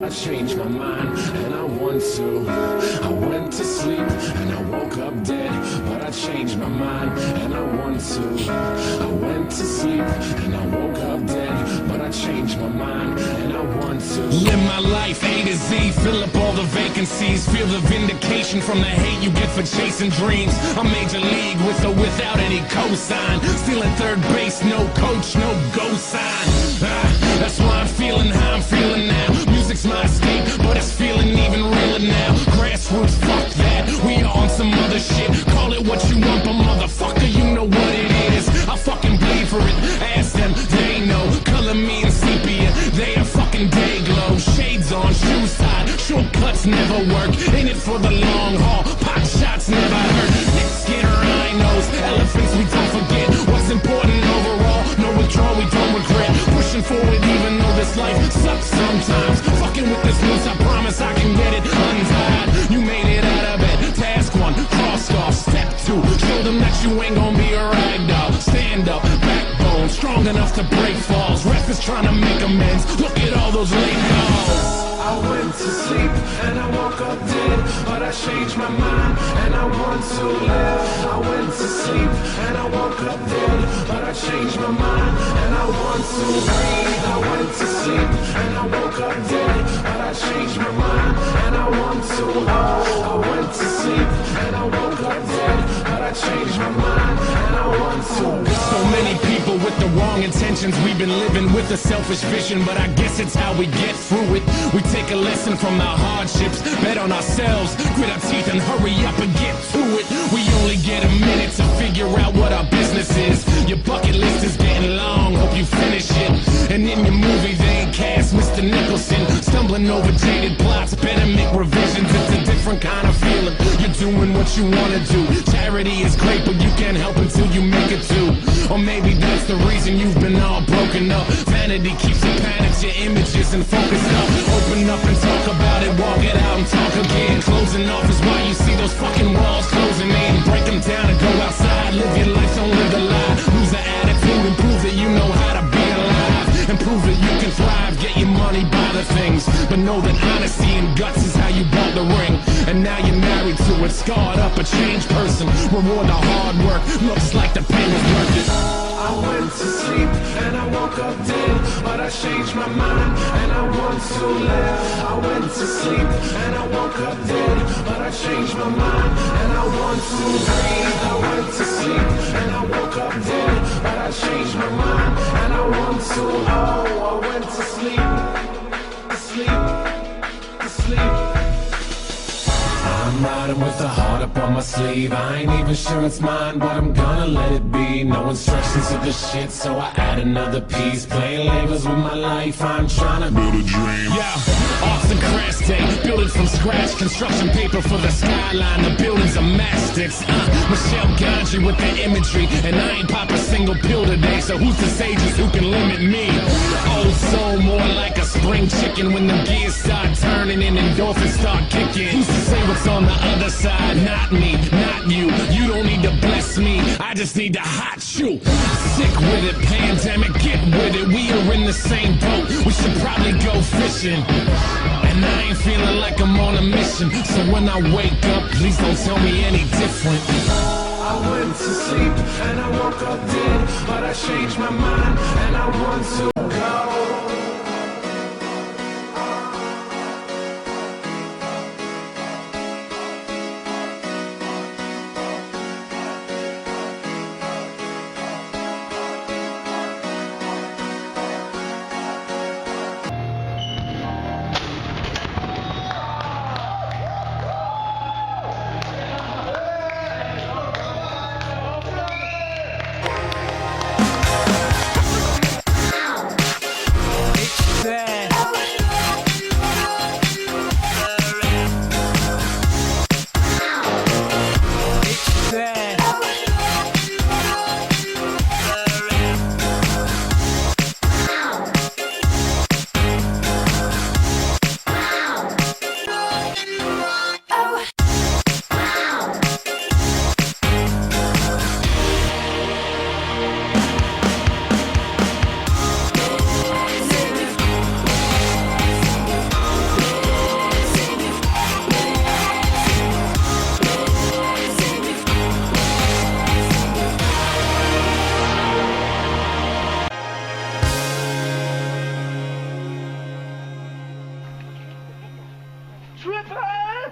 I changed my mind and I want to. I went to sleep and I woke up dead, but I changed my mind and I want to. I went to sleep and I woke up dead, but I changed my mind and I want to. Live my life A to Z, fill up all the vacancies, feel the vindication from the hate you get for chasing dreams. I'm major league with or without any cosign, still in third base, no coach, no go sign. That's why I'm feeling how I'm feeling now. Music's my escape, but it's feeling even realer now. Grassroots, fuck that, we on some other shit. Call it what you want, but motherfucker, you know what it is. I fucking bleed for it, ask them, they know. Color me in sepia, they a fucking day glow. Shades on, shoes tied, shortcuts never work. In it for the long haul, pot shots never hurt. Thick skin, rhinos, elephants we don't forget. What's important overall, no withdrawal, we don't regret. Pushing forward even though this life sucks sometimes. Fucking with this noose, I promise I can get it untied. You made it out of bed, task one, crossed off. Step two, show them that you ain't gonna be a rag doll. Stand up, backbone, strong enough to break falls. Ref is trying to make amends, look at all those late calls. I went to sleep and I woke up dead, but I changed my mind and I want to live. I went to sleep and I woke up dead, but I changed my mind and I want to breathe. I went to sleep and I woke up dead, but I changed my mind and I want to. I went to sleep and I woke up dead, but I changed my mind and I want to. So many people with the wrong intentions, we've been living with a selfish vision, but I guess it's how we get through it. We take a lesson from the hardships, bet on ourselves, grit our teeth and hurry up and get to it. We only get a minute to figure out what our business is. Your bucket list is getting long, hope you finish it. And in your movie they ain't cast Mr. Nicholson, stumbling over jaded plots, better make revisions. It's a different kind of feeling, you're doing what you wanna do. Charity is great, but you can't help until you make it too. Or maybe that's the reason you've been all broken up. Vanity keeps you panicked, your images and focused up. Open up and talk about it, walk it out and talk again. Closing off is why you see those fucking walls closing in. Break them down and go outside, live your life, don't live the lie. Lose the attitude and prove that you know how to be alive. And prove that you can thrive, get your money, buy the things. But know that honesty and guts is how you bought the ring. And now you're married to it, scarred up, a changed person. Reward the hard work, looks like the pain was worth it. I went to sleep and I woke up dead, but I changed my mind and I want to live. I went to sleep and I woke up dead, but I changed my mind and I want to breathe. I went to sleep and I woke up dead, but I changed my mind and I want to. Oh, I went to sleep, to sleep, to sleep. I'm riding with the heart up on my sleeve. I ain't even sure it's mine, but I'm gonna let it be. No instructions to the shit, so I add another piece. Playing labels with my life, I'm trying to build a dream. Yeah, arts and crafts day, build it from scratch. Construction paper for the skyline, the buildings are mastics. Michelle Gondry with the imagery, and I ain't pop a single pill today, so who's the sages who can limit me? Old soul, more like a spring chicken. When the gears start turning and endorphins start kicking, who's to say what's on the other side? Not me, not you. You don't need to bless me, I just need to hot you. Sick with it, pandemic, get with it. We are in the same boat, we should probably go fishing. And I ain't feeling like I'm on a mission, so when I wake up, please don't tell me any different. I went to sleep and I woke up dead, but I changed my mind and I want to go. trip, huh?